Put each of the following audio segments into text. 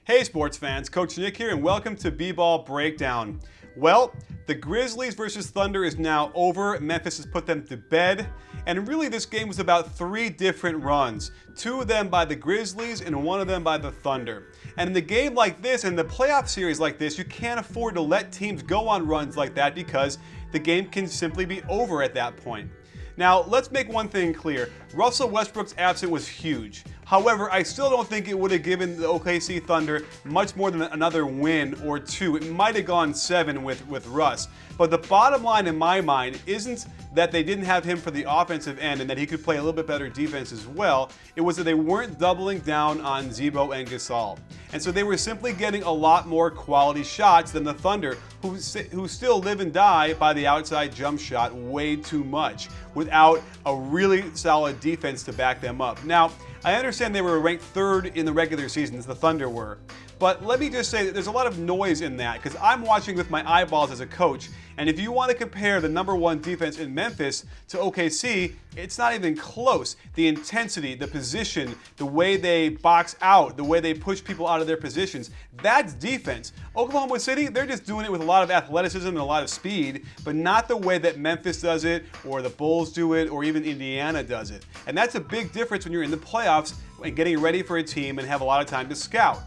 Hey sports fans, Coach Nick here and welcome to B-Ball Breakdown. Well, the Grizzlies versus Thunder is now over. Memphis has put them to bed. And really this game was about three different runs. Two of them by the Grizzlies and one of them by the Thunder. And in a game like this, in the playoff series like this, you can't afford to let teams go on runs like that because the game can simply be over at that point. Now, let's make one thing clear. Russell Westbrook's absence was huge. However, I still don't think it would have given the OKC Thunder much more than another win or two. It might have gone 7 with Russ. But the bottom line in my mind isn't that they didn't have him for the offensive end and that he could play a little bit better defense as well. It was that they weren't doubling down on Z-Bo and Gasol. And so they were simply getting a lot more quality shots than the Thunder, who still live and die by the outside jump shot way too much without a really solid defense to back them up. Now, I understand they were ranked 3rd in the regular season, as the Thunder were. But let me just say that there's a lot of noise in that because I'm watching with my eyeballs as a coach. And if you want to compare the #1 defense in Memphis to OKC, it's not even close. The intensity, the position, the way they box out, the way they push people out of their positions, that's defense. Oklahoma City, they're just doing it with a lot of athleticism and a lot of speed, but not the way that Memphis does it, or the Bulls do it, or even Indiana does it. And that's a big difference when you're in the playoffs and getting ready for a team and have a lot of time to scout.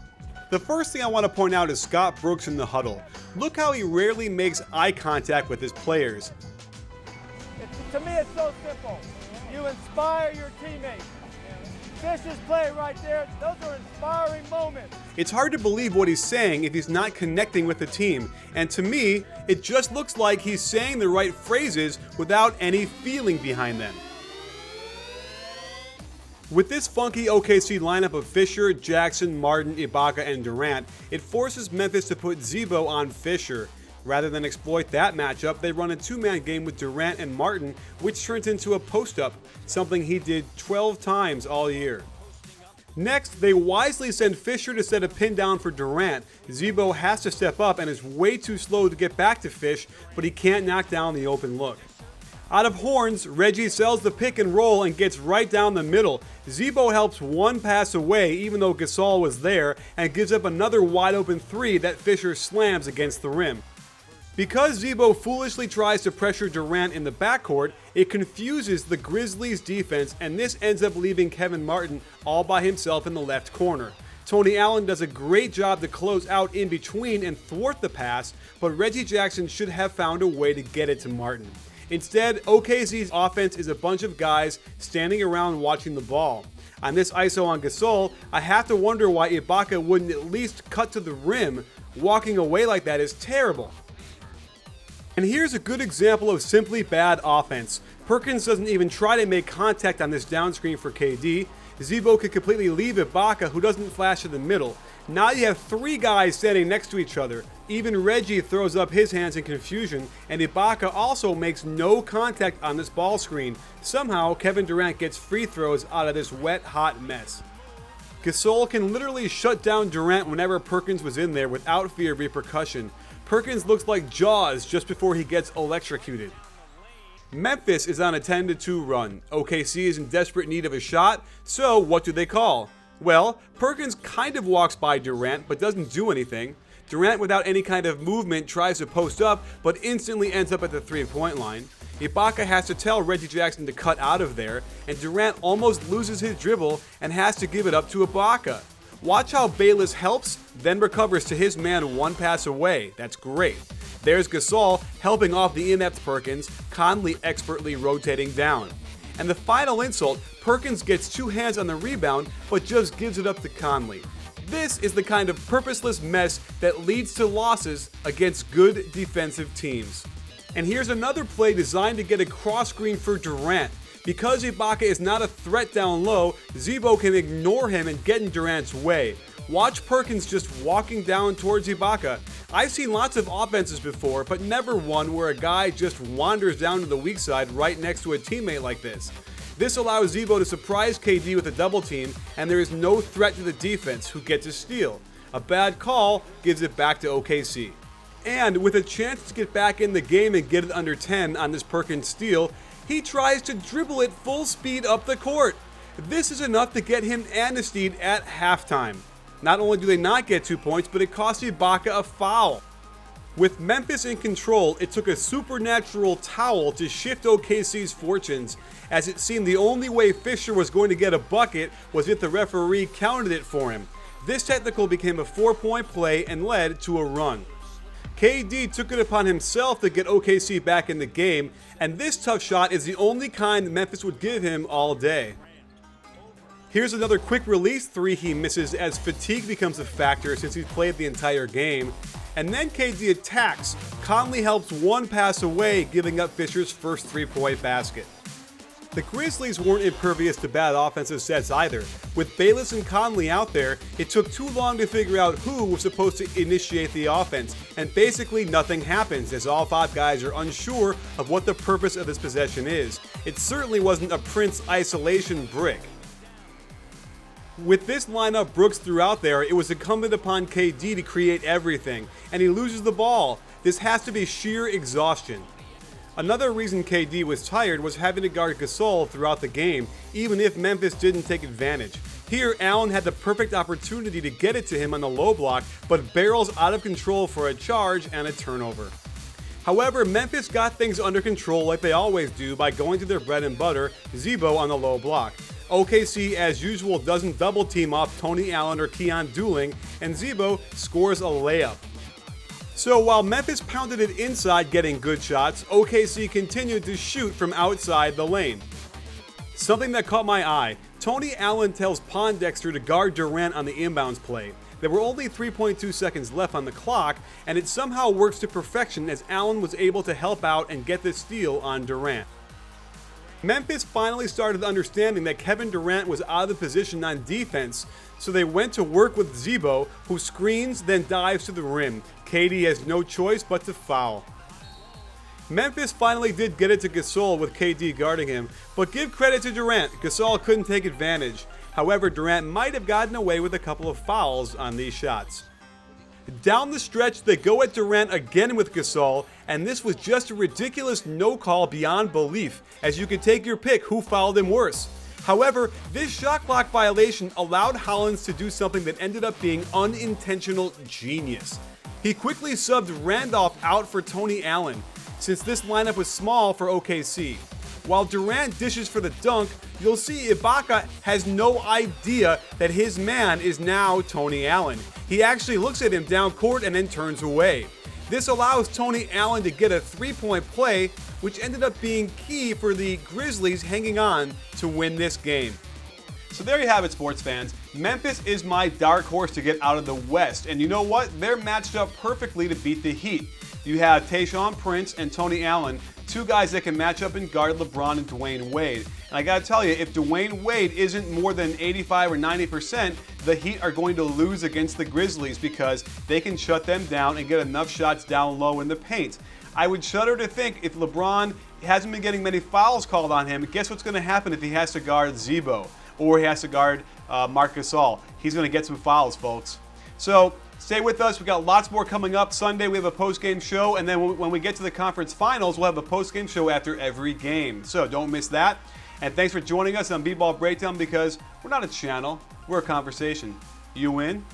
The first thing I want to point out is Scott Brooks in the huddle. Look how he rarely makes eye contact with his players. To me, it's so simple. You inspire your teammates. Fish's play right there, those are inspiring moments. It's hard to believe what he's saying if he's not connecting with the team. And to me, it just looks like he's saying the right phrases without any feeling behind them. With this funky OKC lineup of Fisher, Jackson, Martin, Ibaka, and Durant, it forces Memphis to put Z-Bo on Fisher. Rather than exploit that matchup, they run a two-man game with Durant and Martin, which turns into a post-up, something he did 12 times all year. Next, they wisely send Fisher to set a pin down for Durant. Z-Bo has to step up and is way too slow to get back to Fish, but he can't knock down the open look. Out of horns, Reggie sells the pick and roll and gets right down the middle. Z-Bo helps one pass away even though Gasol was there and gives up another wide open 3 that Fisher slams against the rim. Because Z-Bo foolishly tries to pressure Durant in the backcourt, it confuses the Grizzlies defense and this ends up leaving Kevin Martin all by himself in the left corner. Tony Allen does a great job to close out in between and thwart the pass, but Reggie Jackson should have found a way to get it to Martin. Instead, OKC's offense is a bunch of guys standing around watching the ball. On this ISO on Gasol, I have to wonder why Ibaka wouldn't at least cut to the rim. Walking away like that is terrible. And here's a good example of simply bad offense. Perkins doesn't even try to make contact on this down screen for KD. Z-Bo could completely leave Ibaka, who doesn't flash to the middle. Now you have 3 guys standing next to each other. Even Reggie throws up his hands in confusion, and Ibaka also makes no contact on this ball screen. Somehow, Kevin Durant gets free throws out of this wet, hot mess. Gasol can literally shut down Durant whenever Perkins was in there without fear of repercussion. Perkins looks like Jaws just before he gets electrocuted. Memphis is on a 10-2 run. OKC is in desperate need of a shot, so what do they call? Well, Perkins kind of walks by Durant but doesn't do anything. Durant, without any kind of movement, tries to post up but instantly ends up at the 3-point line. Ibaka has to tell Reggie Jackson to cut out of there, and Durant almost loses his dribble and has to give it up to Ibaka. Watch how Bayless helps, then recovers to his man 1 pass away. That's great. There's Gasol helping off the inept Perkins, Conley expertly rotating down. And the final insult, Perkins gets 2 hands on the rebound, but just gives it up to Conley. This is the kind of purposeless mess that leads to losses against good defensive teams. And here's another play designed to get a cross screen for Durant. Because Ibaka is not a threat down low, Z-Bo can ignore him and get in Durant's way. Watch Perkins just walking down towards Ibaka. I've seen lots of offenses before, but never one where a guy just wanders down to the weak side right next to a teammate like this. This allows Z-Bo to surprise KD with a double team, and there is no threat to the defense, who gets a steal. A bad call gives it back to OKC. And with a chance to get back in the game and get it under 10 on this Perkins steal, he tries to dribble it full speed up the court. This is enough to get him amnestied at halftime. Not only do they not get 2 points, but it costs Ibaka a foul. With Memphis in control, it took a supernatural towel to shift OKC's fortunes, as it seemed the only way Fisher was going to get a bucket was if the referee counted it for him. This technical became a 4-point play and led to a run. KD took it upon himself to get OKC back in the game, and this tough shot is the only kind Memphis would give him all day. Here's another quick release three he misses as fatigue becomes a factor since he's played the entire game. And then KD attacks. Conley helps one pass away, giving up Fisher's first 3-point basket. The Grizzlies weren't impervious to bad offensive sets either. With Bayless and Conley out there, it took too long to figure out who was supposed to initiate the offense, and basically nothing happens as all 5 guys are unsure of what the purpose of this possession is. It certainly wasn't a Prince isolation brick. With this lineup Brooks threw out there, it was incumbent upon KD to create everything, and he loses the ball. This has to be sheer exhaustion. Another reason KD was tired was having to guard Gasol throughout the game, even if Memphis didn't take advantage. Here, Allen had the perfect opportunity to get it to him on the low block, but barrels out of control for a charge and a turnover. However, Memphis got things under control like they always do by going to their bread and butter, Zebo on the low block. OKC, as usual, doesn't double team off Tony Allen or Keon Dooling, and Zebo scores a layup. So while Memphis pounded it inside getting good shots, OKC continued to shoot from outside the lane. Something that caught my eye, Tony Allen tells Pondexter to guard Durant on the inbounds play. There were only 3.2 seconds left on the clock, and it somehow works to perfection as Allen was able to help out and get the steal on Durant. Memphis finally started understanding that Kevin Durant was out of position on defense, so they went to work with Zebo, who screens then dives to the rim. KD has no choice but to foul. Memphis finally did get it to Gasol with KD guarding him, but give credit to Durant, Gasol couldn't take advantage. However, Durant might have gotten away with a couple of fouls on these shots. Down the stretch, they go at Durant again with Gasol, and this was just a ridiculous no call beyond belief, as you could take your pick who fouled him worse. However, this shot clock violation allowed Hollins to do something that ended up being unintentional genius. He quickly subbed Randolph out for Tony Allen, since this lineup was small for OKC. While Durant dishes for the dunk, you'll see Ibaka has no idea that his man is now Tony Allen. He actually looks at him down court and then turns away. This allows Tony Allen to get a 3-point play, which ended up being key for the Grizzlies hanging on to win this game. So there you have it, sports fans. Memphis is my dark horse to get out of the West, and you know what? They're matched up perfectly to beat the Heat. You have Tayshaun Prince and Tony Allen, 2 guys that can match up and guard LeBron and Dwayne Wade. And I gotta tell you, if Dwayne Wade isn't more than 85 or 90%, the Heat are going to lose against the Grizzlies because they can shut them down and get enough shots down low in the paint. I would shudder to think if LeBron hasn't been getting many fouls called on him, guess what's gonna happen if he has to guard Zebo or he has to guard Marc Gasol? He's gonna get some fouls, folks. So stay with us. We got lots more coming up. Sunday we have a post-game show, and then when we get to the conference finals, we'll have a post-game show after every game. So don't miss that. And thanks for joining us on B-Ball Breakdown, because we're not a channel, we're a conversation. You in?